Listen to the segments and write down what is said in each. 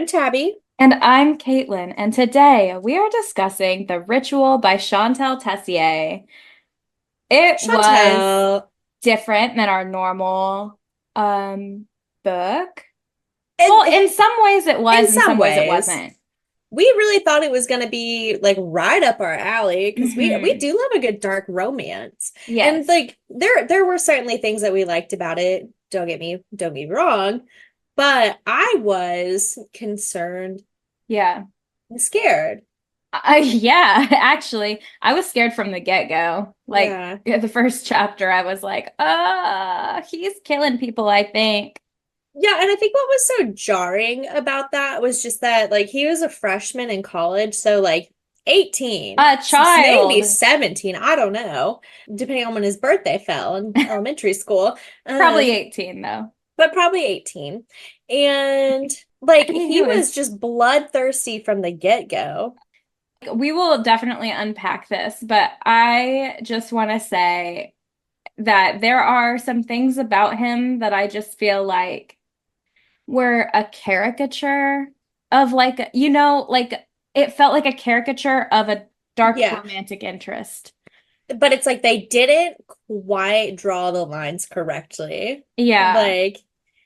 I'm Tabby. And I'm Caitlin, and today we are discussing The Ritual by Shantel Tessier. It was Chantel. different than our normal um book. And Well, in some ways it in was, in some some ways it ways, wasn't. we really thought it was going to be like right up our alley because we Hmm. do love a good dark romance. And Yes. like there were certainly things that we liked about it. Don't get me wrong, but I was concerned Yeah. and scared. Yeah, actually, I was scared from the get-go. Like Yeah. the first chapter, I was like, he's killing people, I think. Yeah, and I think what was so jarring about that was just that like he was a freshman in college, so like 18, A maybe child. 17, I don't know, depending on when his birthday fell in elementary school. Probably Um, 18 though. but probably 18. And I like mean, he he was was. just bloodthirsty from the get-go. We will definitely unpack this, but I just want to say that there are some things about him that I just feel like were a caricature of like it felt like a caricature of a dark Yeah, romantic interest. but it's like they didn't quite draw the lines correctly. Yeah. Like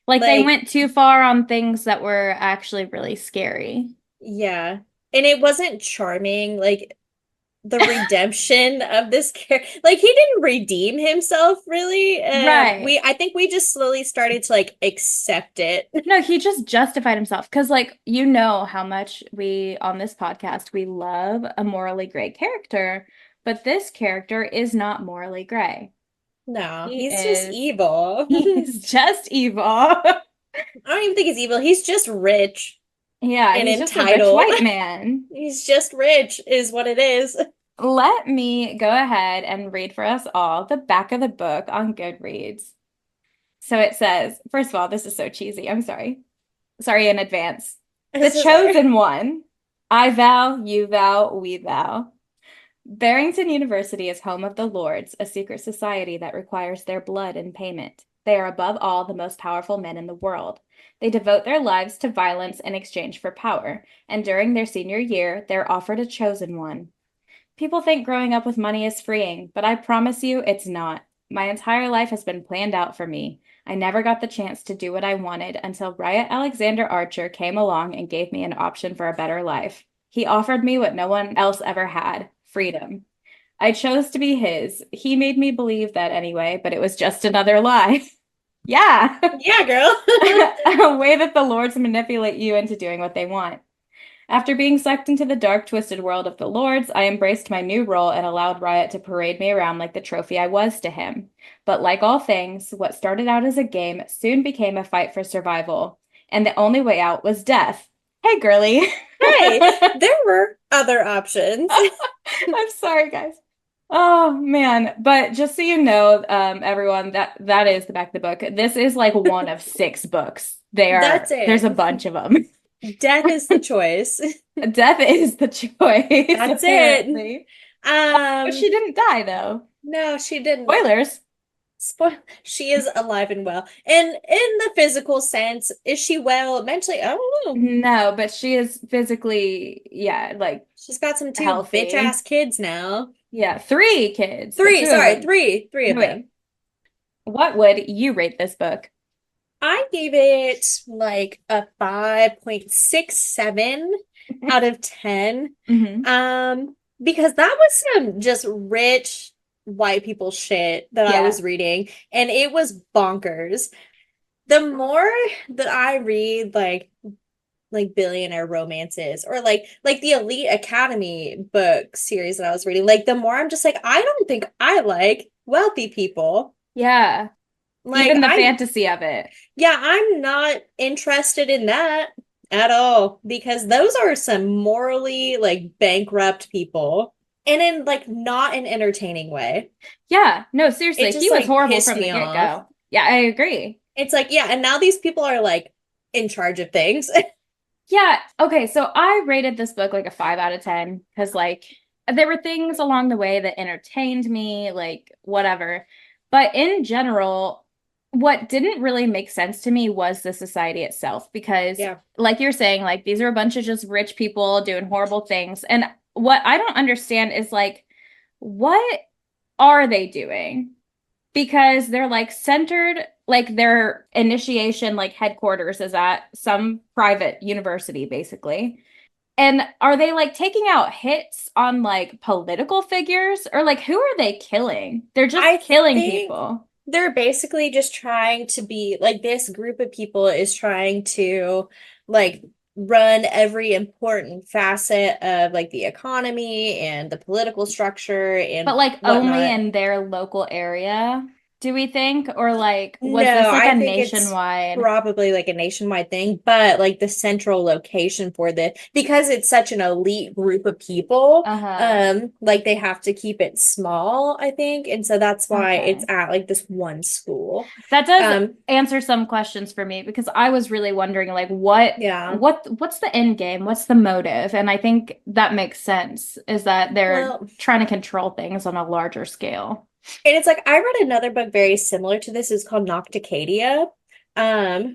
Like they like went too far on things that were actually really scary. yeah. And it wasn't charming. Like the redemption of this character. Like he didn't redeem himself really. Right. I think we just slowly started to like accept it. No, he just justified himself because, like, you know how much we on this podcast we love a morally gray character, but this character is not morally gray. No, He he's just is, evil. he is just evil. I don't even think he's evil. He's just rich Yeah, and he's just a rich entitled. white man. He's just rich, is what it is. Let me go ahead and read for us all the back of the book on Goodreads. So it says, first of all, this is so cheesy. I'm sorry. Sorry in advance. I'm The so sorry. chosen one. I vow, you vow, we vow. Barrington University is home of the Lords, a secret society that requires their blood in payment. They are above all the most powerful men in the world. They devote their lives to violence in exchange for power, and during their senior year, they're offered a chosen one. People think growing up with money is freeing, but I promise you it's not. My entire life has been planned out for me. I never got the chance to do what I wanted until Riot Alexander Archer came along and gave me an option for a better life. He offered me what no one else ever had, freedom. I chose to be his. He made me believe that anyway, but it was just another lie. Yeah. Yeah, girl. A way that the Lords manipulate you into doing what they want. After being sucked into the dark, twisted world of the Lords, I embraced my new role and allowed Riot to parade me around like the trophy I was to him. But like all things, what started out as a game soon became a fight for survival, and the only way out was death. Hey, girly. Hey, there were other options. I'm sorry, guys. Oh man, but just so you know, everyone, that is the back of the book. This is like one of six books. That's There's a it. bunch of them. Death is the choice. Death is the choice, That's it. apparently. But Um, she didn't die, though. no, she didn't. Spoilers. Spoil. She is alive and well. And in the physical sense, is she well mentally? I don't know. No, but she is physically, yeah, like She's got some two bitch healthy. ass kids now. Yeah, three kids, but Three, two of sorry, them. three No, of wait. them. What would you rate this book? I gave it like a 5.67 out of 10. Hmm. Because that was some just rich white people shit that I Yeah. was reading, and it was bonkers. The more that I read like billionaire romances or like the Elite Academy book series that I was reading, like the more I'm just like, I don't think I like wealthy people. Yeah. Like Even the fantasy of it. yeah, I'm not interested in that at all because those are some morally like bankrupt people and in like not an entertaining way. Yeah. No, It seriously, he just was like horrible pissed from the me off. get-go. Yeah, I agree. It's like, yeah, and now these people are like in charge of things. Yeah. Okay. So I rated this book like a 5 out of 10 because, like, there were things along the way that entertained me, like, whatever. But in general, what didn't really make sense to me was the society itself, because Yeah. like you're saying, like these are a bunch of just rich people doing horrible things. And what I don't understand is like, what are they doing? Because they're like centered, like their initiation, like headquarters is at some private university, basically. And are they like taking out hits on like political figures, or like who are they killing? They're just I killing think people. they're basically just trying to be like this group of people is trying to like run every important facet of like the economy and the political structure But and like only whatnot. in their local area, do we think? Or like, was No, this like I a think it's nationwide? probably like a nationwide thing, but like the central location for the because it's such an elite group of people, Uh-huh. like they have to keep it small, I think. And so that's why it's Okay. at like this one school. That does Um, answer some questions for me, because I was really wondering like what yeah. what's the end game? What's the motive? And I think that makes sense, is that they're Well, trying to control things on a larger scale. and it's like I read another book very similar to this. It's called Nocticadia,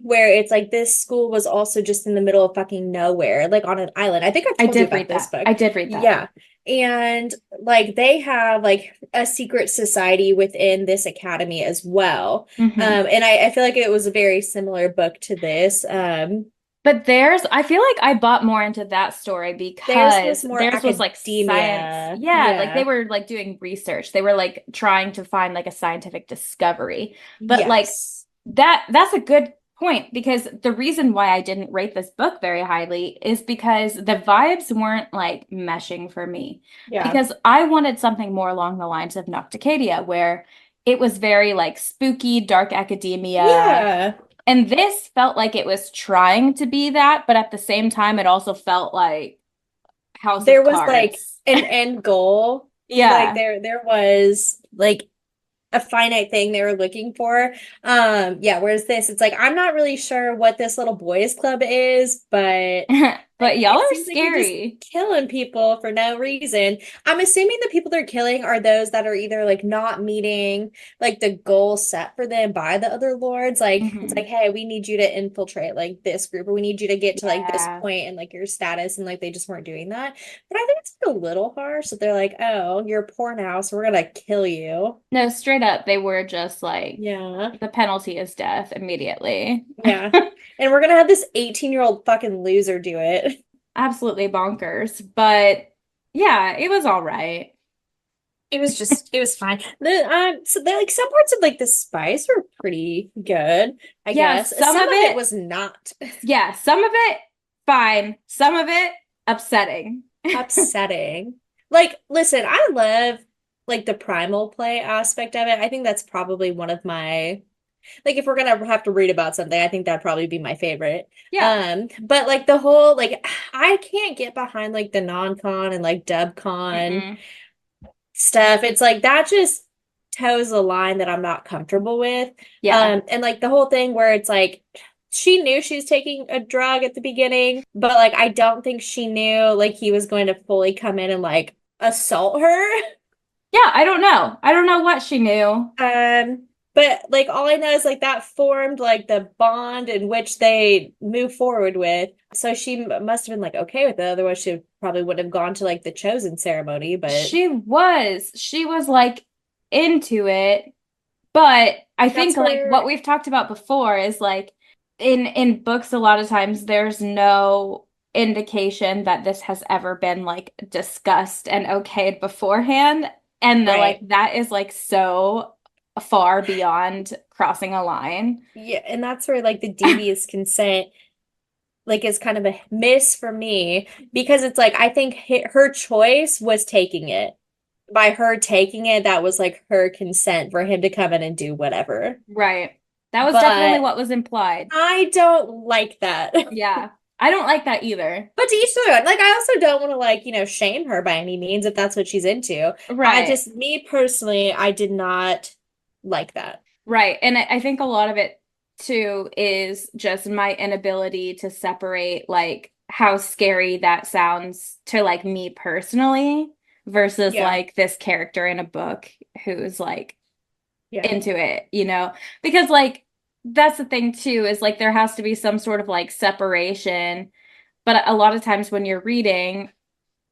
where it's like this school was also just in the middle of fucking nowhere, like on an island. I think I've I told you did about read this that. book. I did read that. Yeah. And like they have like a secret society within this academy as well. Hmm. And I feel like it was a very similar book to this. But theirs, I feel like I bought more into that story Theirs was because more theirs was like science. academia. Yeah, like they Yeah. were like doing research. They were like trying to find like a scientific discovery. But like Yes. that's a good point, because the reason why I didn't rate this book very highly is because the vibes weren't like meshing for me. Yeah. Because I wanted something more along the lines of Nocticadia, where it was very like spooky, dark academia, Yeah. and this felt like it was trying to be that, but at the same time, it also felt like House of There was like Cards. an end goal. Like Yeah. there was like a finite thing they were looking for. Yeah, whereas this, it's like I'm not really sure what this little boys club is, but But like y'all it are seems like you're just scary. killing people for no reason. I'm assuming the people they're killing are those that are either like not meeting like the goal set for them by the other lords. Like it's like, Hmm. hey, we need you to infiltrate like this group, or we need you to get to like this Yeah. point and like your status, and like they just weren't doing that. But I think it's like a little harsh that they're like, oh, you're poor now, so we're gonna kill you. No, straight up, they were just like, Yeah. the penalty is death immediately. Yeah. And we're gonna have this 18-year-old fucking loser do it. Absolutely bonkers. But yeah, it was all right. It was fine. The like some parts of like the spice were pretty good, I Yeah, guess. some Some of of it it, was not yeah, some of it, fine. Some of it, upsetting. upsetting. Like, listen, I love like the primal play aspect of it. I think that's probably one of my like if we're gonna have to read about something, I think that'd probably be my favorite. Yeah. But like the whole like I can't get behind like the non-con and like dub con Mm-mm. stuff. It's like that just toes a line that I'm not comfortable with. Yeah. And like the whole thing where it's like she knew she was taking a drug at the beginning, but like I don't think she knew like he was going to fully come in and like assault her. Yeah, I don't know. I don't know what she knew. But like all I know is like that formed like the bond in which they move forward with. So she must have been like okay with it. Otherwise, she probably would have gone to like the chosen ceremony. But She was like into it, but I think that's like what where, we've talked about before is like in books a lot of times there's no indication that this has ever been like discussed and okayed beforehand, and the like right. that is like so far beyond crossing a line. Yeah, and that's where like the devious consent like is kind of a miss for me because it's like I think her choice was taking it. By her taking it, that was like her consent for him to come in and do whatever. Right. That was definitely But what was implied. I don't like that. Yeah. I don't like that either. But to each their own. Like, I also don't want to like, shame her by any means if that's what she's into. I Right. just, me personally, I did not like that. Right. And I think a lot of it too is just my inability to separate like how scary that sounds to like me personally versus Yeah. like this character in a book who's like Yeah. into it, you know? Because like that's the thing too, is like there has to be some sort of like separation. But a lot of times when you're reading,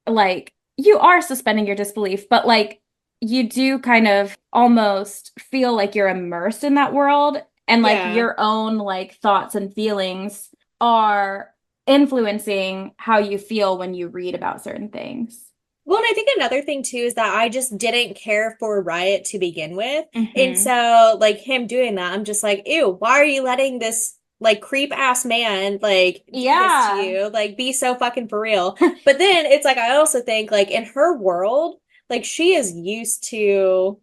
like you are suspending your disbelief, but like you do kind of almost feel like you're immersed in that world and like Yeah. your own like thoughts and feelings are influencing how you feel when you read about certain things. Well, and I think another thing too is that I just didn't care for Riot to begin with. And Hmm. so, like, him doing that, I'm just like, ew, why are you letting this, like, creep ass man, like, do this to Yeah. you? Like, be so fucking for real. But then it's like, I also think, like, in her world, like, she is used to,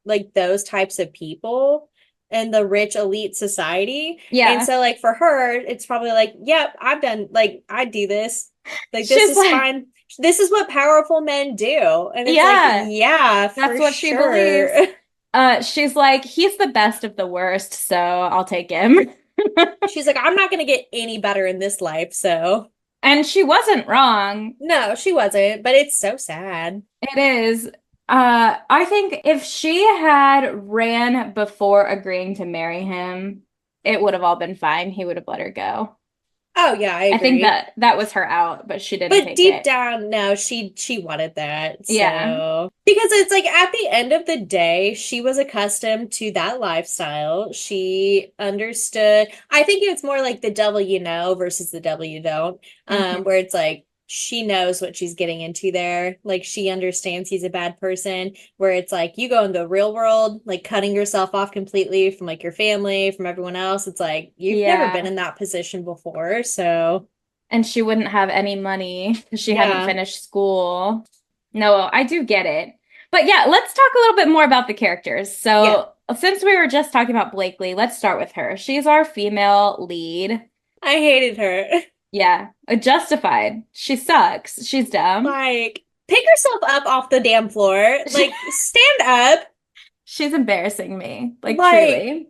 like, those types of people and the rich elite society. And Yeah. so, like, for her, it's probably like, yep, I've done, like, I do this. Like, this She's is like, fine. This is what powerful men do. And it's like, yeah, yeah, that's for what she believes. sure. She's like, he's the best of the worst, so I'll take him. She's like, I'm not going to get any better in this life. So, And she wasn't wrong. no, she wasn't, but it's so sad. It is. I think if she had ran before agreeing to marry him, it would have all been fine. He would have let her go. Oh, yeah, I I think agree. that was her out, but she didn't But take deep it. down, no, she wanted that. Yeah. So, because it's like at the end of the day, she was accustomed to that lifestyle. She understood. I think it's more like the devil you know versus the devil you don't. Hmm. Where it's like she knows what she's getting into there. Like she understands he's a bad person. Where it's like you go in the real world, like cutting yourself off completely from like your family, from everyone else. It's like you've never been Yeah. in that position before. So, And she wouldn't have any money because she hadn't yeah. finished school. No, I do get it. But yeah, let's talk a little bit more about the characters. Yeah. So, since we were just talking about Blakely, let's start with her. She's our female lead. I hated her. Yeah, justified. She sucks. She's dumb. Like, pick yourself up off the damn floor. Like, stand up. She's embarrassing me, like Like, truly.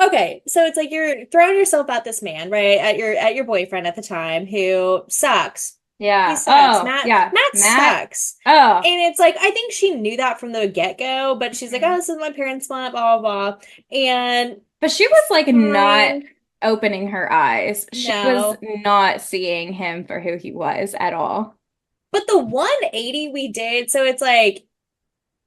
okay, so it's like you're throwing yourself at this man, right? At your boyfriend at the time who sucks. He Yeah. sucks. Oh, Matt yeah. Matt Matt. sucks. Oh, And it's like I think she knew that from the get-go, but she's like, "Oh, mhm. this is my parents' month, blah blah blah." And But she was like not fine. opening her eyes. She was No. not seeing him for who he was at all. But the 180 we did, so it's like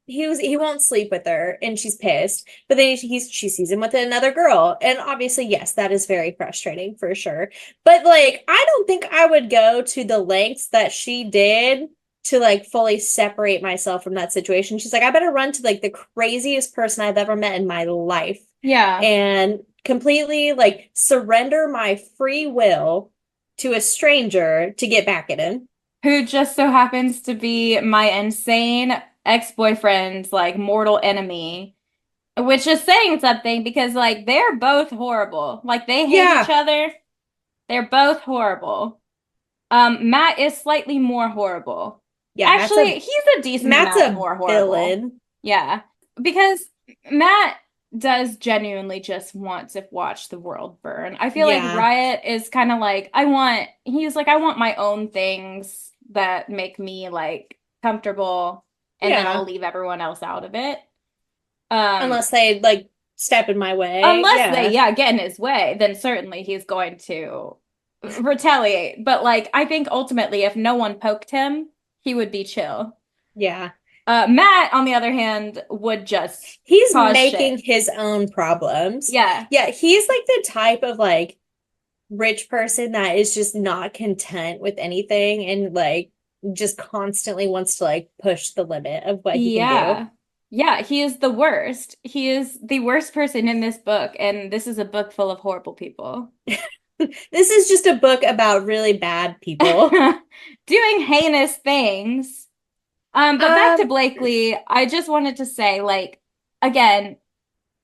he won't sleep with her and she's pissed, but then she sees him with another girl, and obviously yes, that is very frustrating for sure, but like I don't think I would go to the lengths that she did to like fully separate myself from that situation. She's like, I better run to like the craziest person I've ever met in my life Yeah. and completely like surrender my free will to a stranger to get back at him. Who just so happens to be my insane ex-boyfriend's like mortal enemy, which is saying something because like they're both horrible. Like they hate each Yeah, other. They're both horrible. Matt is slightly more horrible. yeah, Actually, he's a decent Matt's amount a more horrible. villain. Yeah, because Matt does genuinely just want to watch the world burn. I feel like Yeah. Riot is kind of like, he's like, I want my own things that make me like comfortable, and then I'll Yeah. leave everyone else out of it. Um, Unless they like step in my way. Unless they, Yeah. yeah, get in his way, then certainly he's going to retaliate. But like, I think ultimately, if no one poked him, he would be chill. Yeah. Matt, on the other hand, would just He's cause shit. making his own problems. Yeah. Yeah, he's like the type of like rich person that is just not content with anything and like just constantly wants to like push the limit of what he can do. Yeah. Yeah, he is the worst. He is the worst person in this book, and this is a book full of horrible people. This is just a book about really bad people. Doing heinous things. But back to Um, Blakely, I just wanted to say, like, again,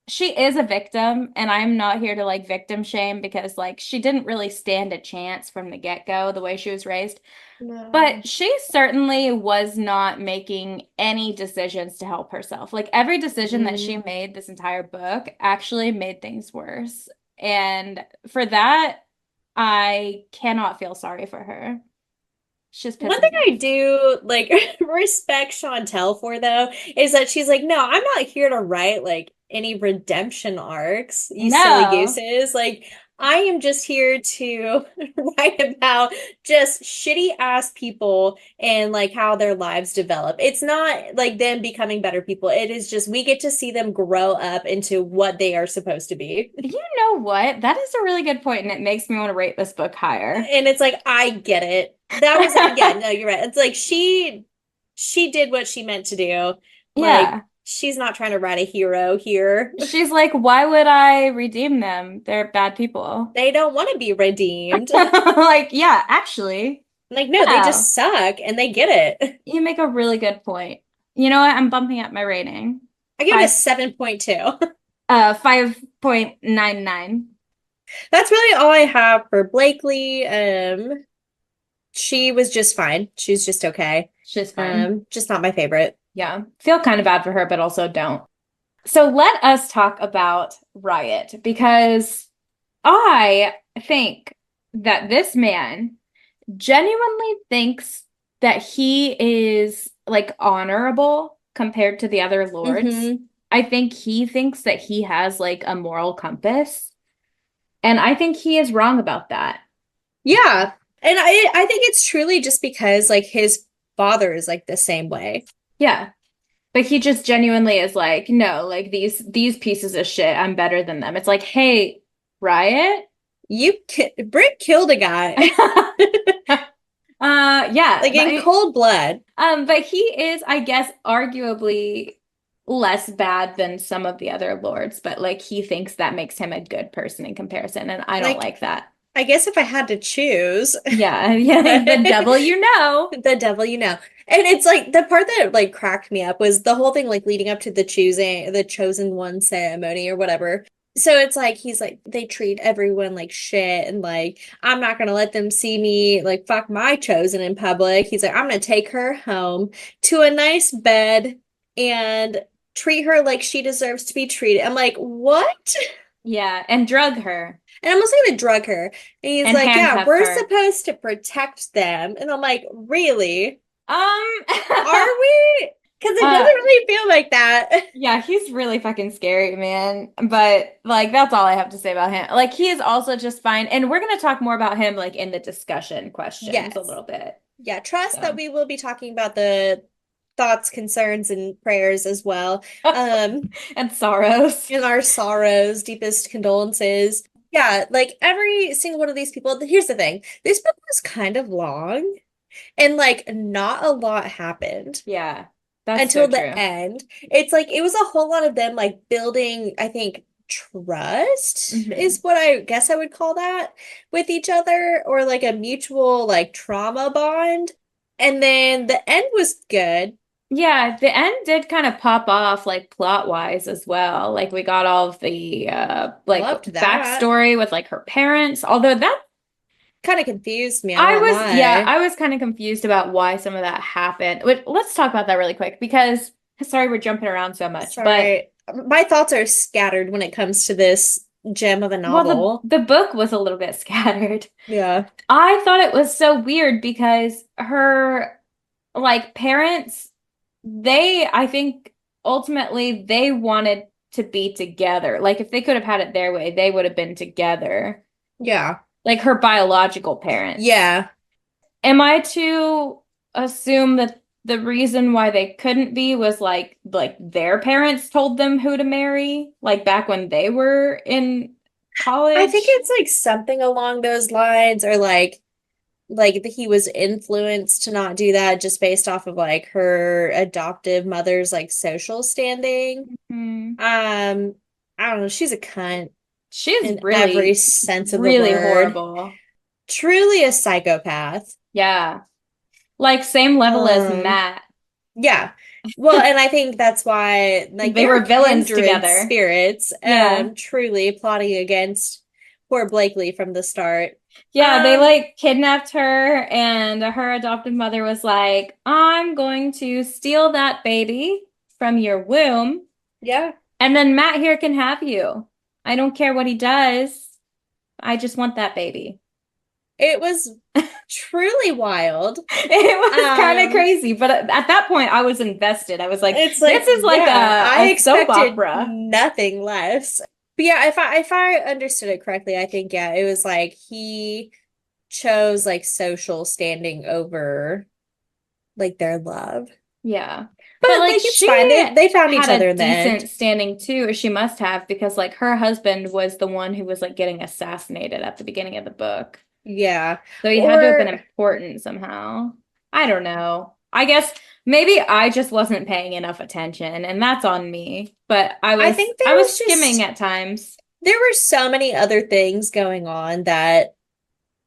she is a victim, and I'm not here to like victim shame because like she didn't really stand a chance from the get-go the way she was raised. no. But she certainly was not making any decisions to help herself. Like every decision that she Mm. made this entire book actually made things worse. And for that, I cannot feel sorry for her. She's One pissing thing me I off. do like respect Chantel for though is that she's like, no, I'm not here to write like any redemption arcs, you silly No. gooses. Like, I am just here to write about just shitty ass people and like how their lives develop. It's not like them becoming better people. It is just we get to see them grow up into what they are supposed to be. You know what? That is a really good point, and it makes me want to rate this book higher. And it's like, I get it. That was like, yeah, no, you're right. It's like she did what she meant to do. Like, Yeah. she's not trying to write a hero here. She's like, why would I redeem them? They're bad people. They don't want to be redeemed. Like, yeah, actually, Like, no, they yeah, just suck and they get it. you make a really good point. You know what? I'm bumping up my rating. I give it a Five, 7.2. 5.99. That's really all I have for Blakely. She was just fine. She was just okay. She's fine. Just not my favorite. Yeah. Feel kind of bad for her, but also don't. So let us talk about Riot because I think that this man genuinely thinks that he is like honorable compared to the other lords. Hmm. I think he thinks that he has like a moral compass, and I think he is wrong about that. Yeah. And I think it's truly just because like his father is like the same way. Yeah. But he just genuinely is like, no, like these pieces of shit, I'm better than them. It's like, hey, Riot? Britt killed a guy Yeah, like in cold blood. but he is, I guess, arguably less bad than some of the other lords, but like he thinks that makes him a good person in comparison, and I don't Like, like that. I guess if I had to choose, Yeah, yeah, but the devil you know. the devil, you know. And it's like the part that like cracked me up was the whole thing like leading up to the chosen one ceremony or whatever. So it's like he's like they treat everyone like shit and like I'm not gonna let them see me like fuck my chosen in public. He's like, I'm gonna take her home to a nice bed and treat her like she deserves to be treated. I'm like, what? Yeah, and drug her And I'm also gonna drug her. And he's and like, yeah, handcuff we're her. supposed to protect them. And I'm like, really? Um, Are we? Because it doesn't uh, really feel like that. yeah, he's really fucking scary, man. But like that's all I have to say about him. Like he is also just fine. And we're gonna talk more about him like in the discussion questions a Yes. little bit. Yeah, trust that So we will be talking about the thoughts, concerns, and prayers as well. Um, and sorrows. in our sorrows, deepest condolences. Yeah, like every single one of these people. Here's the thing. This book was kind of long and like not a lot happened Yeah, that's so until the true. end. It's like it was a whole lot of them like building, I think, trust is Hmm. what I guess I would call that with each other, or like a mutual like trauma bond. And then the end was good. Yeah, the end did kind of pop off like plot wise as well. Like we got all of the like Loved that. backstory with like her parents. Although that Kind of confused me, I I won't was yeah, lie. I was kind of confused about why some of that happened. But let's talk about that really quick because sorry we're jumping around so much. But Sorry. My thoughts are scattered when it comes to this gem of a well novel. the book was a little bit scattered. Yeah. I thought it was so weird because her like parents, they, I think ultimately they wanted to be together. Like if they could have had it their way, they would have been together. Yeah. Like her biological parents. Yeah. Am I to assume that the reason why they couldn't be was like their parents told them who to marry, like back when they were in I think college? it's like something along those lines, or like he was influenced to not do that just based off of like her adoptive mother's like social standing. Hmm. Um, I don't know, she's a cunt She's in every really, sense of the really word. horrible. Truly a psychopath. Yeah. Like same level as Um, Matt. yeah. Well, and I think that's why like They they were are villains kindred together. spirits, Yeah. truly plotting against poor Blakely from the start. Yeah, they Um, like kidnapped her, and her adoptive mother was like, I'm going to steal that baby from your womb, yeah. and then Matt here can have you. I don't care what he does. I just want that baby. It was truly wild. It was kind of Um, crazy, but at that point I was invested. I was like, it's this like, is like yeah, I a soap expected opera. nothing less. But yeah, if I understood it correctly, I think yeah, it was like he chose like social standing over like their love. Yeah. But But like like it's she fine. They found each had other a in the end. decent standing too, or she must have, because like her husband was the one who was like getting assassinated at the beginning of the book. Yeah. So he had to have been Or important somehow. I don't know. I guess maybe I just wasn't paying enough attention, and that's on me. But I I was think I there was was skimming just at times. there were so many other things going on that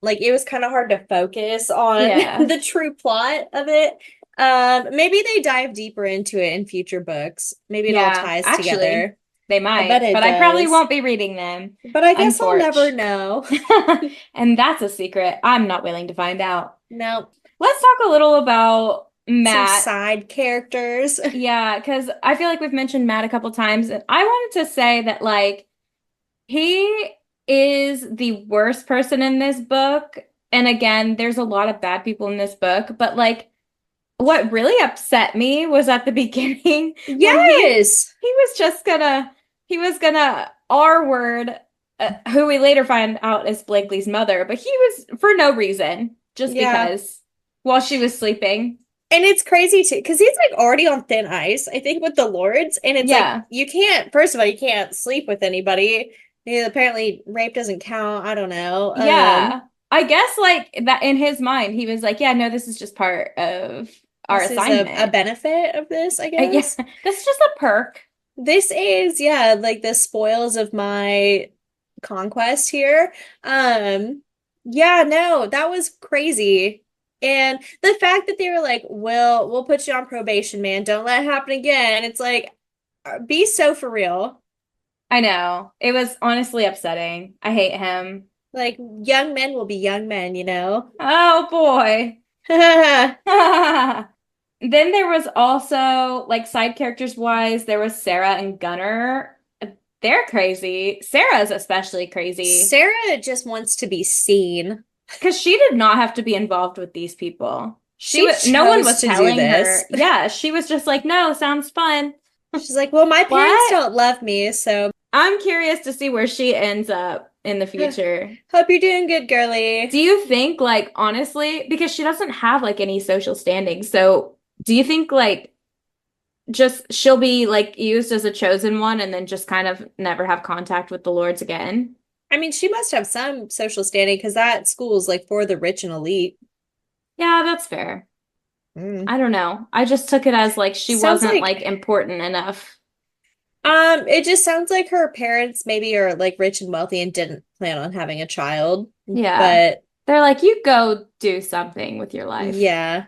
like it was kind of hard to focus on Yeah. the true plot of it. Maybe they dive deeper into it in future books. Maybe it all Yeah, ties actually, together. they I bet might, it but I probably does. won't be reading them. But I guess I'll never Unfortunately. know. And that's a secret I'm not willing to find out. No, Let's talk a little about some Matt. side characters. Yeah, because I feel like we've mentioned Matt a couple times, and I wanted to say that like he is the worst person in this book. And again, there's a lot of bad people in this book, but like what really upset me was at the beginning when Yes. he was just gonna he was gonna R word who we later find out is Blakely's mother, but he was for no reason, just Yeah. because while she was sleeping. And it's crazy too, because he's like already on thin ice, I think, with the Lords. And it's like Yeah. you can't, first of all, you can't sleep with anybody. Yeah, apparently rape doesn't count. I don't know. Yeah. I guess like that in his mind, he was like, yeah, no, this is just part of our This is a assignment. benefit of this, I Yeah, guess. this is just a perk. This is, yeah, like the spoils of my conquest here. Yeah, no, that was crazy. And the fact that they were like, we'll put you on probation, man. Don't let it happen again. It's like, be so for real. I know. It was honestly upsetting. I hate him. Like, young men will be young men, you know? Oh boy. Then there was also like side characters wise, there was Sarah and Gunnar. They're crazy. Sarah's especially crazy Sarah just wants to be seen. because she did not have to be involved with these people. She She was no one chose was to do telling this. her. Yeah, she was just like, "No, sounds fun." She's like, well, my parents What? don't love me, so I'm curious to see where she ends up in the future. hope you're doing good, Do girly. you think, like, honestly, because she doesn't have like any social standing, so do you think like just she'll be like used as a chosen one and then just kind of never have contact with the lords again? I mean, she must have some social standing because that school's like for the rich and elite. Yeah, that's fair. Mm. I don't know. I just took it as like she Sounds wasn't like like important enough. it just sounds like her parents maybe are like rich and wealthy and didn't plan on having a child. Yeah. But They're like, you go do something with your life. yeah.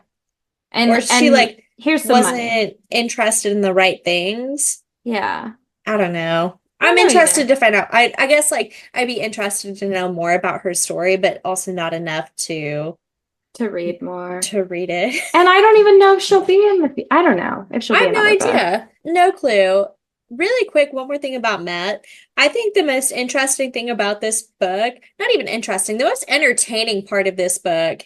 Or she And like here's some money. wasn't interested in the right things. Yeah. I don't know. I don't I'm know interested either. to find out. I guess like I'd be interested to know more about her story, but also not enough To read more. to read it. And I don't even know if she'll be in I don't know if she'll I be have in no other books. idea. No clue. Really quick, one more thing about Matt. I think the most interesting thing about this book, not even interesting, the most entertaining part of this book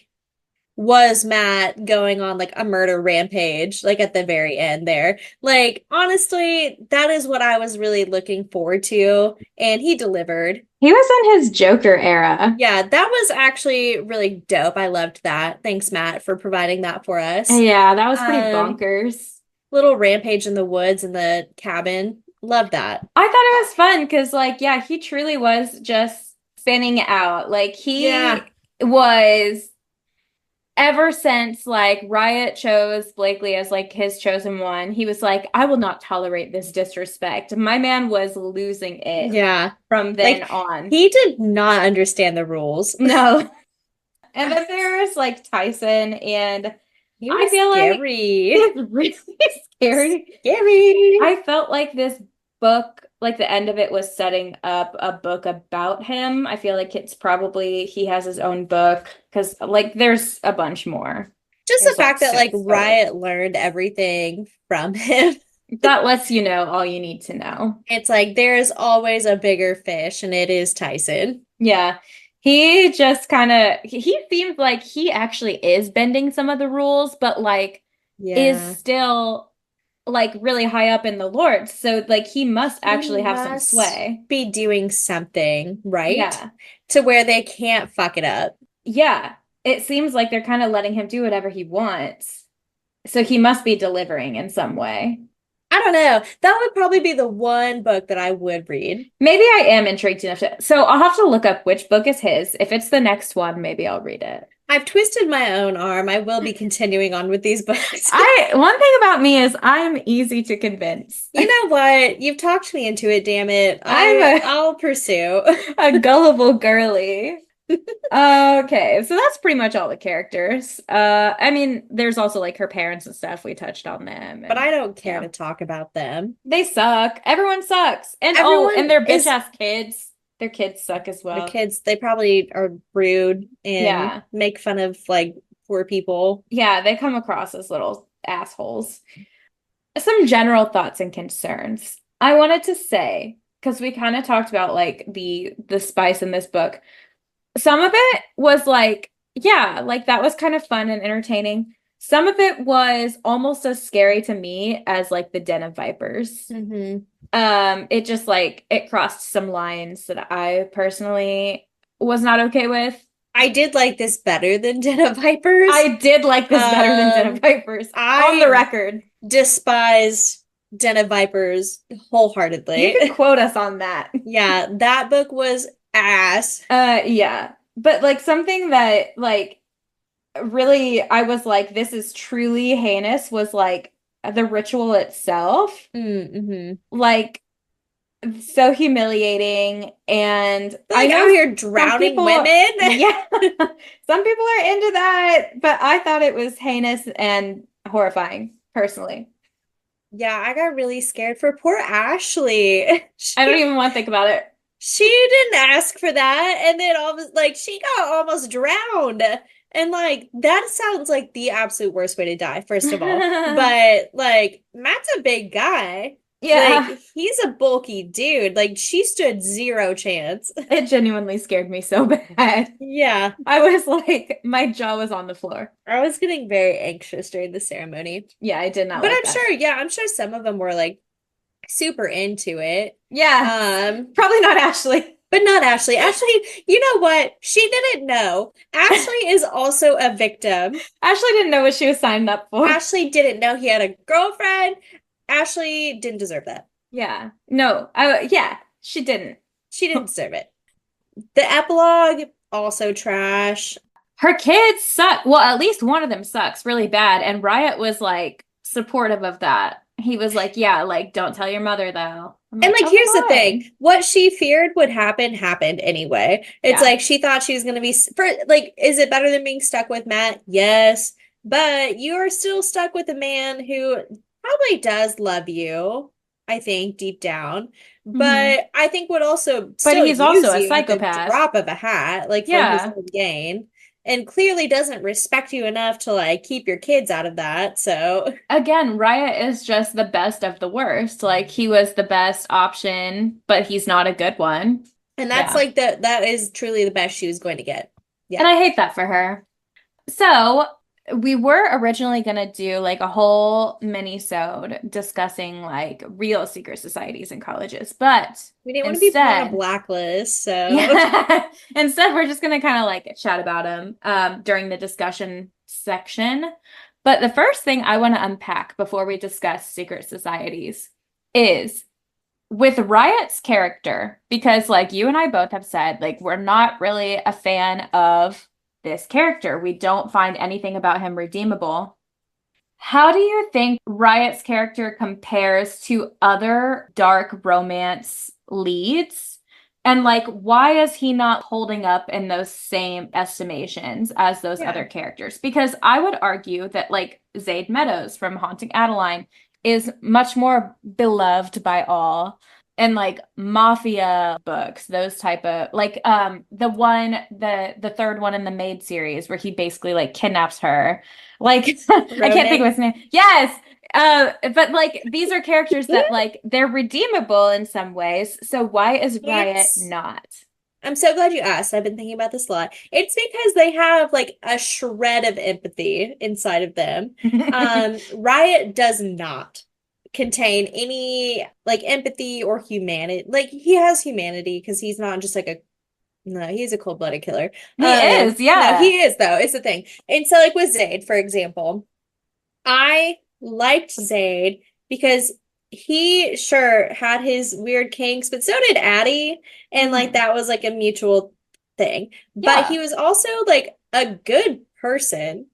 was Matt going on like a murder rampage, like at the very end there. Like, honestly, that is what I was really looking forward to, and he delivered. He was in his Joker era. Yeah, that was actually really dope. I loved that. Thanks, Matt, for providing that for us. Yeah, that was pretty Um, bonkers. Little rampage in the woods in the cabin. Love that. I thought it was fun because, like, yeah, he truly was just spinning out. Like, he Yeah. was ever since like Riot chose Blakely as like his chosen one, he was like, I will not tolerate this disrespect. My man was losing it Yeah. from then Like on. he did not understand the rules. No. And then there's like Tyson, and He I was feel like scary. it's really scary. Scary. I felt like this book, like the end of it was setting up a book about him. I feel like it's probably he has his own book because like there's a bunch more. Just the There's like fact that like 6 books. Riot learned everything from him. That lets you know all you need to know. It's like there's always a bigger fish, and it is Tyson. Yeah. He just kind of he seems like he actually is bending some of the rules, but like is Yeah. still like really high up in the Lord. So like he must He actually have some must sway. be doing something right Yeah. to where they can't fuck it up. Yeah. It seems like they're kind of letting him do whatever he wants. So he must be delivering in some way. I don't know. That would probably be the one book that I would read. Maybe I am intrigued enough to. So I'll have to look up which book is his. If it's the next one, maybe I'll read it. I've twisted my own arm. I will be continuing on with these books. One thing about me is I'm easy to convince. You know what? You've talked me into it, damn it. I'm I'll pursue. a gullible girly. Okay, so that's pretty much all the characters. I mean, there's also like her parents and stuff. We touched on them, But and I don't care yeah, to talk about them. they suck. Everyone sucks. And oh, Everyone and their bitch is ass kids. Their kids suck as the well. kids, they probably are rude and Yeah. make fun of like poor people. Yeah, they come across as little assholes. Some general thoughts and concerns. I wanted to say, because we kind of talked about like the spice in this book. Some of it was like, yeah, like that was kind of fun and entertaining. Some of it was almost as scary to me as like the Den of Vipers. Hmm. It just like it crossed some lines that I personally was not okay with. I did like this better than Den of Vipers. I did like this better than Den of Vipers on the I record. despise Den of Vipers You wholeheartedly. can quote us on that. Yeah, that book was ass. Yeah. But like something that like really I was like, this is truly heinous was like the ritual itself. Mm-hmm. Like so humiliating. And I Like out know here some drowning people, women. yeah, some people are into that, but I thought it was heinous and horrifying, personally. Yeah, I got really scared for poor Ashley. I don't even want to think about it. She didn't ask for that, and then all of like she got almost drowned. And like that sounds like the absolute worst way to die, first of all. But like Matt's a big guy. Like Yeah, he's a bulky dude. Like she stood zero chance. it genuinely scared me so bad. Yeah. I was like, my jaw was on the floor. I was getting very anxious during the ceremony. Yeah, I did not But like I'm that. sure, yeah, I'm sure some of them were like super into it. Yeah, Um, probably not Ashley. but not Ashley. Ashley, you know what? She didn't know. Ashley is also a victim. Ashley didn't know what she was signing up for. Ashley didn't know he had a girlfriend. Ashley didn't deserve that. Yeah. No, yeah, she didn't. She didn't deserve it. The epilogue, also trash. Her kids suck. Well, at least one of them sucks really bad. And Riot was like supportive of that. He was like, yeah, like, don't tell your mother though. I'm And like, like, oh, here's the thing: fine. what she feared would happen happened anyway. It's Yeah. like she thought she was gonna be for like, is it better than being stuck with Matt? Yes, but you are still stuck with a man who probably does love you, I think, deep down. Hmm. But I think would also But still he's also use a you at the psychopath. drop of a hat, like for his Yeah. own gain, and clearly doesn't respect you enough to like keep your kids out of that. So, Again, Riot is just the best of the worst. Like, he was the best option, but he's not a good one. and that's Yeah. like that is truly the best she was going to get. And Yeah. I hate that for her. So we were originally gonna do like a whole mini-sode discussing like real secret societies in colleges, but We didn't want to be put on a instead, blacklist, so yeah, instead we're just gonna kind of like chat about them during the discussion section. But the first thing I want to unpack before we discuss secret societies is with Riot's character, because like you and I both have said, like we're not really a fan of this character. We don't find anything about him redeemable. How do you think Riot's character compares to other dark romance leads? And like, why is he not holding up in those same estimations as those yeah. other characters? Because I would argue that like Zaid Meadows from Haunting Adeline is much more beloved by all. And like mafia books, those type of like the third one in the Maid series where he basically like kidnaps her. Like I can't think of Ronan. his name. Yes. But like these are characters that like they're redeemable in some ways. So why is Riot It's not? I'm so glad you asked. I've been thinking about this a lot. It's because they have like a shred of empathy inside of them. Riot does not contain any like empathy or humanity. Like he has humanity because he's not just like a no, he's a cold-blooded killer. He is, No, yeah. he is though. It's the thing. And so like with Zayd, for example, I liked Zayd because he sure had his weird kinks, but so did Addie. And like Hmm. that was like a mutual thing. But he Yeah, was also like a good person.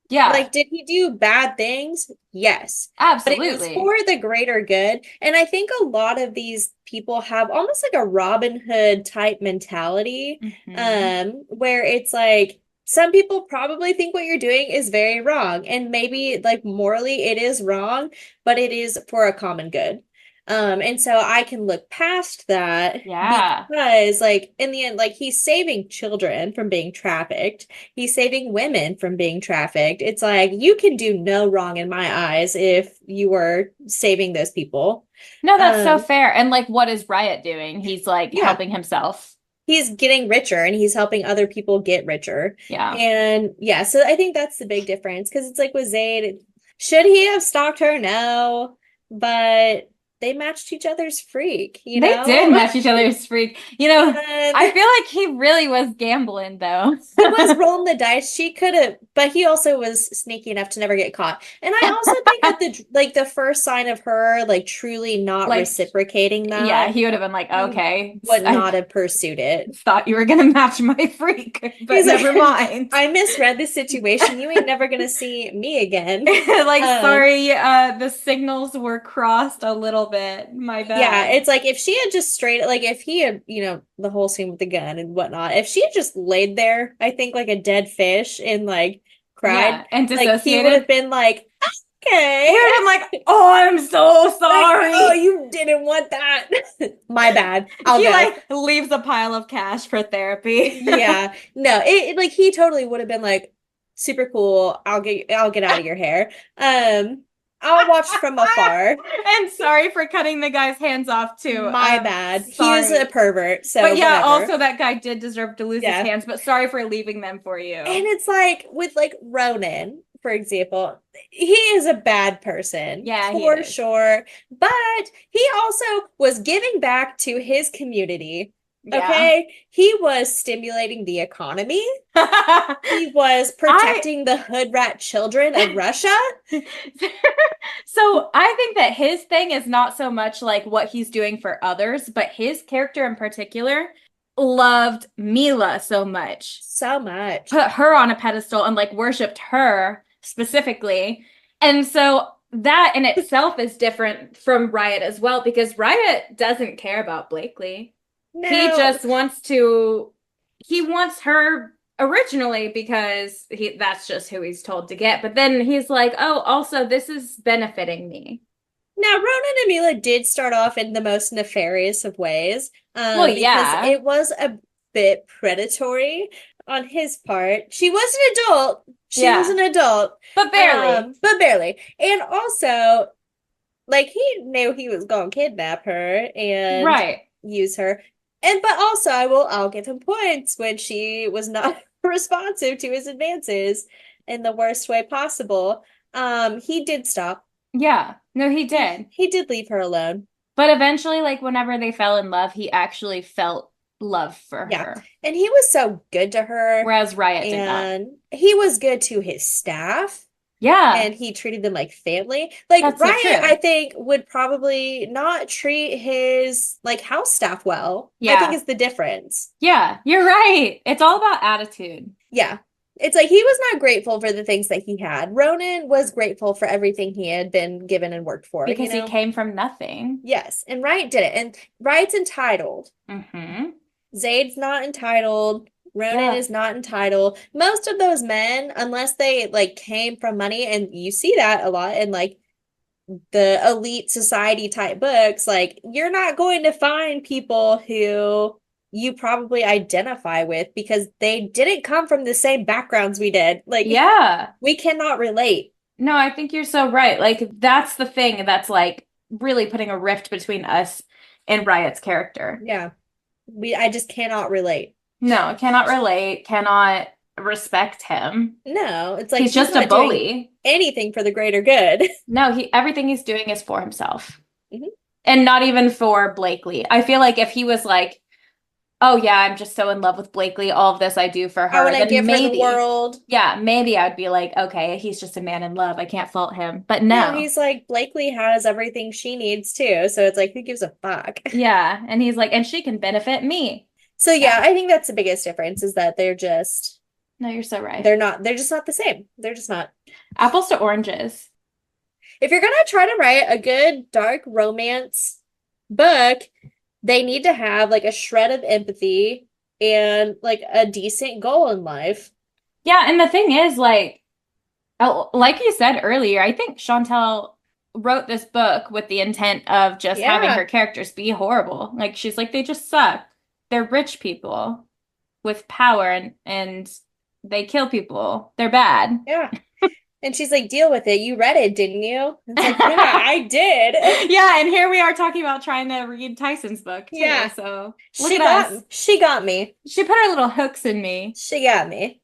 yeah, Like, did he do bad things? Yes. But it was for absolutely. the greater good. And I think a lot of these people have almost like a Robin Hood type mentality, Hmm. where it's like some people probably think what you're doing is very wrong. And maybe like morally it is wrong, but it is for a common good. And so I can look past that Yeah. because like in the end, like he's saving children from being trafficked. He's saving women from being trafficked. It's like you can do no wrong in my eyes if you were saving those people. No, that's so Um, fair. And like, what is Riot doing? He's like yeah, helping himself. he's getting richer and he's helping other people get richer. Yeah. And yeah, so I think that's the big difference because it's like with Zayd, should he have stalked her? No, but they matched each other's freak, you They did know? match each other's freak. And I feel like he really was gambling though. he was rolling the dice. She could have, but he also was sneaky enough to never get caught. And I also think that the first sign of her like truly not Like, reciprocating yeah, that, he would have been like, he okay, would I not have pursued it. thought you were gonna match my freak, but He's like, never mind. I misread the situation. You ain't never gonna see me again. Like, Um, sorry, the signals were crossed a little bit. My yeah, bad. it's like if she had just straight, like if he had, the whole scene with the gun and whatnot, if she had just laid there, I think like a dead fish and like cried, Yeah, and like he would have dissociated. been like, He okay. would have been like, "Oh, I'm so Like, oh, sorry." you didn't want that. My bad. I'll He go. like leaves a pile of cash for therapy. Yeah. No, like he totally would have been like super cool. I'll get out of your hair. I'll watch from afar. And sorry for cutting the guy's hands off too. My bad. He is a Sorry. pervert, so But yeah, whatever. also that guy did deserve to lose his Yeah. hands, but sorry for leaving them for And you. it's like with like Ronan, for example, he is a bad person Yeah, he for is. sure, but he also was giving back to his community. Yeah. Okay, he was stimulating the economy. He was I protecting the hood rat children of Russia. So I think that his thing is not so much like what he's doing for others, but his character in particular loved Mila so much, So much. put her on a pedestal and like worshiped her specifically. And so that in itself is different from Riot as well, because Riot doesn't care about Blakely. He No, just he wants her originally because that's just who he's told to get. But then he's like, oh, also, this is benefiting me. now, Ronan and Mila did start off in the most nefarious of ways, Well, because yeah. it was a bit predatory on his part. She was an adult. She was Yeah. an adult, But barely. but barely. And also, like he knew he was going to kidnap her and Right. use her. And but also, I'll give him points when she was not responsive to his advances in the worst way possible. He did stop. Yeah. No, he He did. he did leave her alone. But eventually, like whenever they fell in love, he actually felt love for Yeah. her, And he was so good to her. whereas Riot did not. And he was good to his staff. Yeah, And he treated them like family. Like that's so Riot, I true. think, would probably not treat his like house staff well. I think Yeah. is the difference. Yeah, you're right. It's all about attitude Yeah. It's like he was not grateful for the things that he had. Ronan was grateful for everything he had been given and worked for, you because he know? came from nothing. Yes. And Riot did it. And Riot's entitled. Hmm. Zayd's not entitled. Ronan Yeah. is not entitled. Most of those men, unless they like came from money, and you see that a lot in like the elite society type books, like you're not going to find people who you probably identify with because they didn't come from the same backgrounds we did. Like Yeah. we cannot relate. No, I think you're so right. Like that's the thing that's like really putting a rift between us and Riot's character. Yeah. I just cannot relate. No, cannot relate, cannot respect him. No, it's like He's he's just a not doing bully. anything for the greater good. No, he everything he's doing is for himself. Mhm. And not even for Blakely. I feel like if he was like, oh yeah, I'm just so in love with Blakely, all of this I do for I her, want to then give her the maybe, world. yeah, maybe I'd be like, okay, he's just a man in love. I can't fault him. But No, no. he's like Blakely has everything she needs too. So it's like, who gives a fuck? Yeah. And he's like, and she can benefit me. So yeah, Yeah. I think that's the biggest difference is that No, you're so right. they're just not the same. They're just not. Apples to oranges. If you're gonna try to write a good dark romance book, they need to have like a shred of empathy and like a decent goal in life. Yeah. And the thing is, like, oh, like you said earlier, I think Chantel wrote this book with the intent of just having her Yeah, characters be horrible. Like she's like, they just suck. They're rich people with power and they kill people. They're bad. yeah. And she's like, deal with it. You read it, didn't you? It's like, yeah, I did. Yeah, and here we are talking about trying to read Tyson's book too. Yeah. So look She at got us. she got me. She put her little hooks in me. She got me.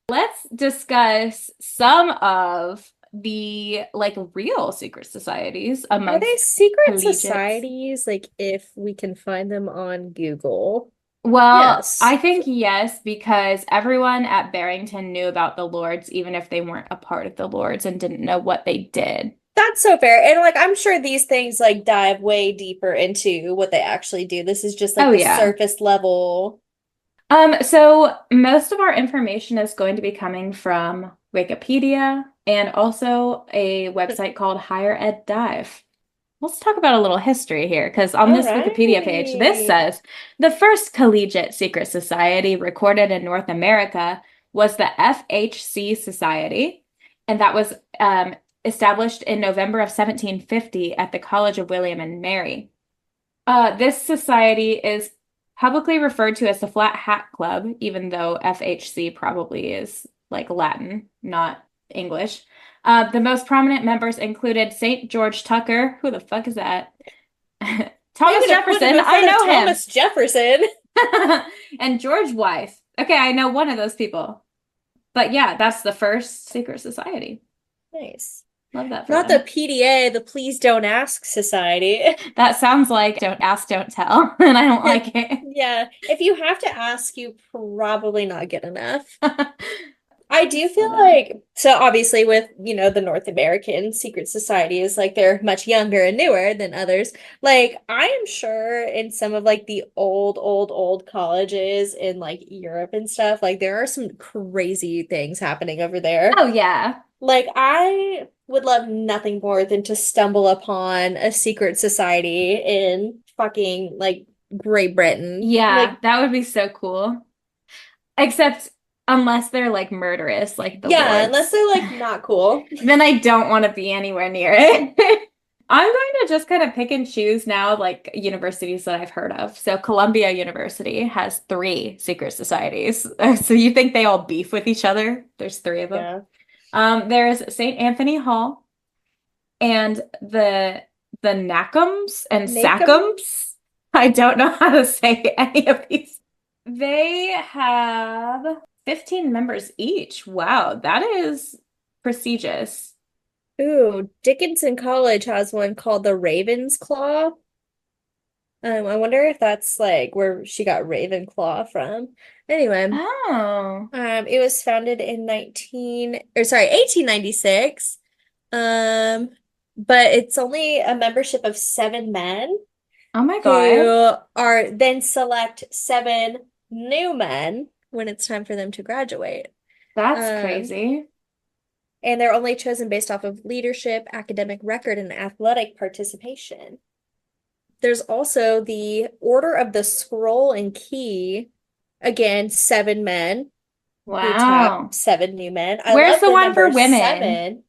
Let's discuss some of the like real secret societies Are they amongst secret collegiates. societies? Like if we can find them on Google? Well, Yes. I think yes, because everyone at Barrington knew about the Lords, even if they weren't a part of the Lords and didn't know what they did. That's so fair. And like I'm sure these things like dive way deeper into what they actually do. This is just like Oh, the yeah. surface level. So most of our information is going to be coming from Wikipedia and also a website called Higher Ed Dive. Let's talk about a little history here, because on All this Wikipedia page, this right. says the first collegiate secret society recorded in North America was the FHC Society, and that was established in November of 1750 at the College of William and Mary. This society is publicly referred to as the Flat Hat Club, even though FHC probably is like Latin, not English. The most prominent members included St. George Tucker. Who the fuck is that? I'm Thomas gonna put him Jefferson. in I front of know Thomas Jefferson. him. And George Wythe. Okay, I know one of those people. But yeah, that's the first secret society. Nice. Love that for Not the them. PDA, the Please Don't Ask Society. That sounds like don't ask, don't tell, and I don't like it. Yeah. If you have to ask, you probably not get enough. I do So feel dumb. like, so obviously with, the North American secret societies, like they're much younger and newer than others. Like I am sure in some of like the old colleges in like Europe and stuff, like there are some crazy things happening over there. Oh yeah. Like I would love nothing more than to stumble upon a secret society in fucking like Great Britain. Yeah, Like, that would be so cool. Except unless they're like murderous, like the yeah, unless Lords. they're like not cool. Then I don't want to be anywhere near it. I'm going to just kind of pick and choose now, like universities that I've heard of. So Columbia University has three secret societies. So you think they all beef with each other? There's three of them. Yeah. There's St. Anthony Hall and the Nackums and Nacum? Sackums. I don't know how to say any of these. They have 15 members each. Wow, that is prestigious. Ooh, Dickinson College has one called the Raven's Claw. I wonder if that's like where she got Ravenclaw from. Anyway, Oh, it was founded in 1896. Um, but it's only a membership of 7 men oh my God. who are then select 7 new men when it's time for them to graduate. That's Um, crazy. and they're only chosen based off of leadership, academic record, and athletic participation. There's also the Order of the Scroll and Key. Again, 7 men who taught Wow. 7 new men. I Where's love the the one for number women?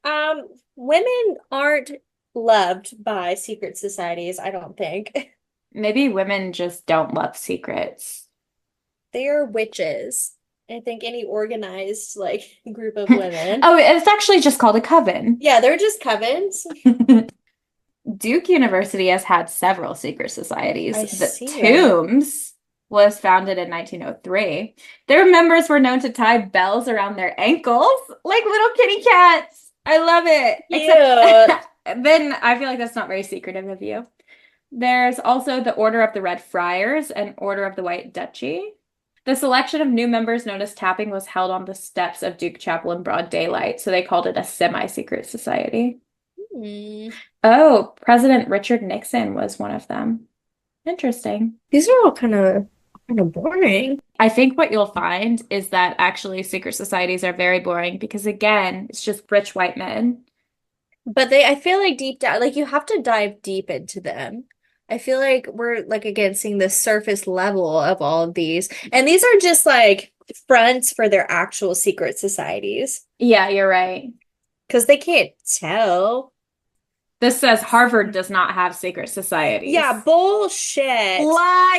7. Women aren't loved by secret societies, I don't think. Maybe women just don't love secrets. They are witches. I think any organized like group of women. Oh, it's actually just called a coven. Yeah, they're just covens. Duke University has had several secret societies. I The see that. Tombs was founded in 1903. Their members were known to tie bells around their ankles like little kitty cats. I love it. Except Cute. then I feel like that's not very secretive of you. There's also the Order of the Red Friars and Order of the White Duchy. The selection of new members known as tapping was held on the steps of Duke Chapel in broad daylight, so they called it a semi-secret society. Hmm. Oh, President Richard Nixon was one of them. Interesting. These are all kind of boring. I think what you'll find is that actually secret societies are very boring because, again, it's just rich white men. But they, I feel like deep down, like you have to dive deep into them. I feel like we're like again seeing the surface level of all of these. And these are just like fronts for their actual secret societies Yeah, you're right. because they can't tell. This says Harvard does not have secret Yeah, societies. bullshit.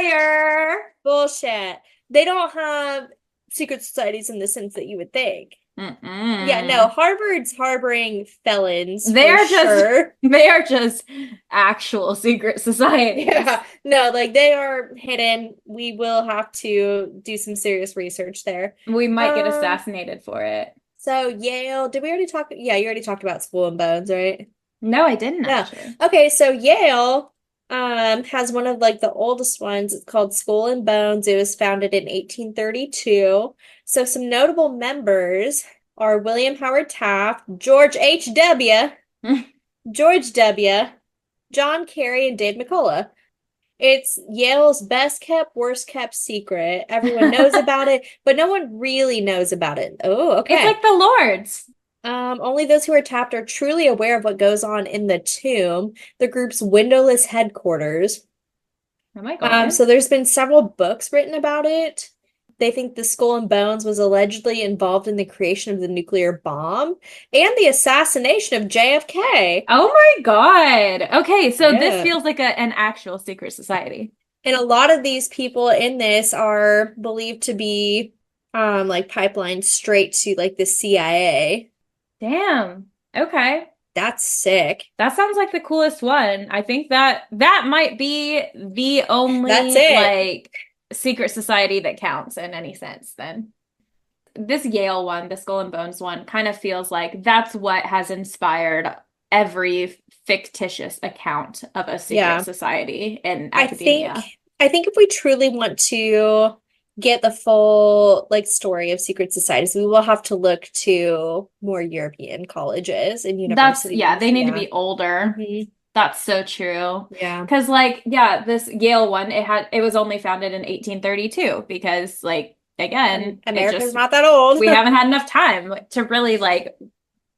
Liar. Bullshit. They don't have secret societies in the sense that you would think. Yeah, no, Mm-mm. Harvard's harboring felons They for are just sure. they are just actual secret societies. Yeah, no, like they are hidden. We will have to do some serious research there. We might get Um, assassinated for it. so Yale, did we already talk? Yeah, you already talked about Skull and Bones, right? No, I didn't No. actually. Okay, so Yale has one of like the oldest ones. It's called Skull and Bones. It was founded in 1832. So some notable members are William Howard Taft, George H.W., George W., John Kerry, and Dave McCullough. It's Yale's best kept, worst kept secret. Everyone knows about it, but no one really knows about it. Oh, It's okay. like the Lords. Only those who are tapped are truly aware of what goes on in the tomb, the group's windowless headquarters. Oh my God. So there's been several books written about it. They think the Skull and Bones was allegedly involved in the creation of the nuclear bomb and the assassination of JFK. Oh my God. Okay, so this Yeah. feels like an actual secret society. And a lot of these people in this are believed to be like pipelined straight to like the CIA. Damn. Okay. That's sick. That sounds like the coolest one. I think that that might be the That's only it. like secret society that counts in any sense then. This Yale one, the Skull and Bones one, kind of feels like that's what has inspired every fictitious account of a secret Yeah. society in I think academia. I think if we truly want to get the full like story of secret societies, we will have to look to more European colleges and Yeah, universities. they need to Yeah. be older. Hmm. That's so true. Yeah. Because like, yeah, this Yale one, it was only founded in 1832 because like again, it America's just not that old. we haven't had enough time to really like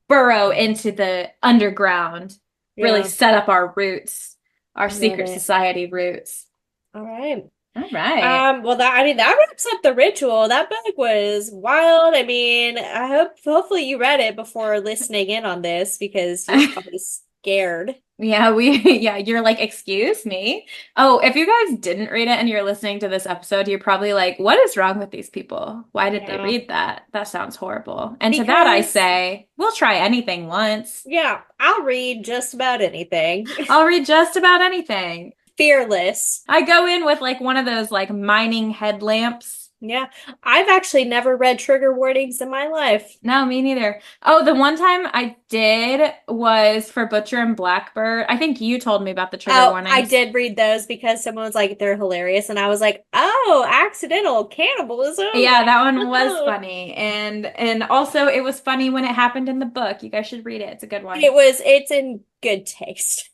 burrow into the underground, really Yeah. set up our roots, our Love secret it. society roots. All right. All right. Well, that I mean that wraps up the ritual. That book was wild. I mean, hopefully you read it before listening in on this because you're probably scared. Yeah, yeah, you're like, excuse me. Oh, if you guys didn't read it and you're listening to this episode, you're probably like, what is wrong with these people? Why did they Yeah. read that? That sounds horrible. And to that I Because say, we'll try anything once. yeah, I'll read just about anything. I'll read just about anything. Fearless. I go in with like one of those like mining headlamps. Yeah. I've actually never read trigger warnings in my life. No, me neither. Oh, the one time I did was for Butcher and Blackbird. I think you told me about the trigger Oh, I warnings. did read those because someone was like, they're hilarious. And I was like, oh, accidental cannibalism. Yeah, that one was funny. And also it was funny when it happened in the book. You guys should read it. It's a good one. It's in good taste.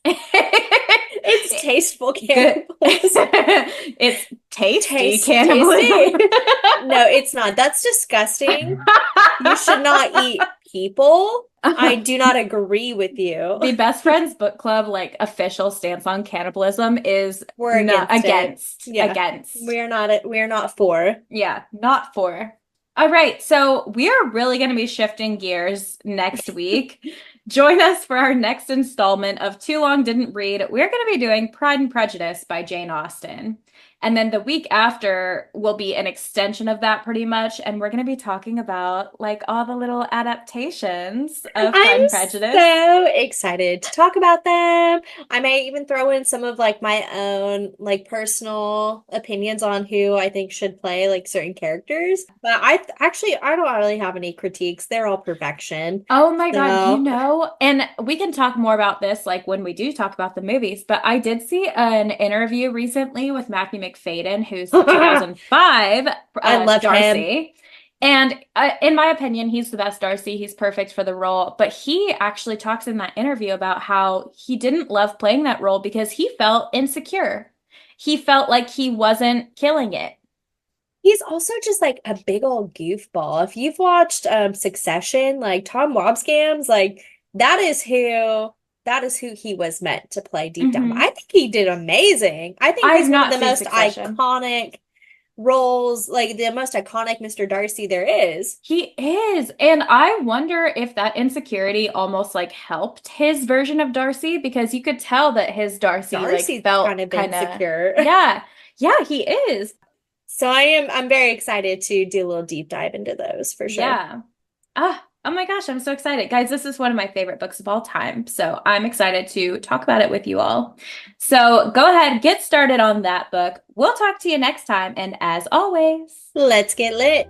It's tasteful Good. cannibalism. It's tasty Tasty. cannibalism. No, it's not. That's disgusting. You should not eat people. I do not agree with you. The Best Friends Book Club like official stance on cannibalism is We're not against it. against. Yeah. Against. We're not for. Yeah, not for. All right, so we are really going to be shifting gears next week. Join us for our next installment of Too Long Didn't Read. We're going to be doing Pride and Prejudice by Jane Austen. And then the week after will be an extension of that pretty much. And we're going to be talking about like all the little adaptations of Pride I'm and Prejudice. so excited to talk about them. I may even throw in some of like my own like personal opinions on who I think should play like certain characters. But I don't really have any critiques. They're all perfection. Oh my God, So and we can talk more about this like when we do talk about the movies, but I did see an interview recently with Matthew McFadden, who's the I 2005 love him. Darcy. And in my opinion, he's the best Darcy. He's perfect for the role. But he actually talks in that interview about how he didn't love playing that role because he felt insecure. He felt like he wasn't killing it. He's also just like a big old goofball. If you've watched Succession, like Tom Wambsgans, like that is who he was meant to play deep down. Hmm. I think he did amazing. I think I have he's one of not the seen most Succession. iconic roles, like the most iconic Mr. Darcy there is. He is. And I wonder if that insecurity almost like helped his version of Darcy because you could tell that his Darcy like Darcy's kind felt of kind of, insecure. yeah, yeah, he is. So I'm very excited to do a little deep dive into those for sure. Yeah. Oh my gosh, I'm so excited. Guys, this is one of my favorite books of all time. So I'm excited to talk about it with you all. So go ahead, get started on that book. We'll talk to you next time. And as always, Let's get lit.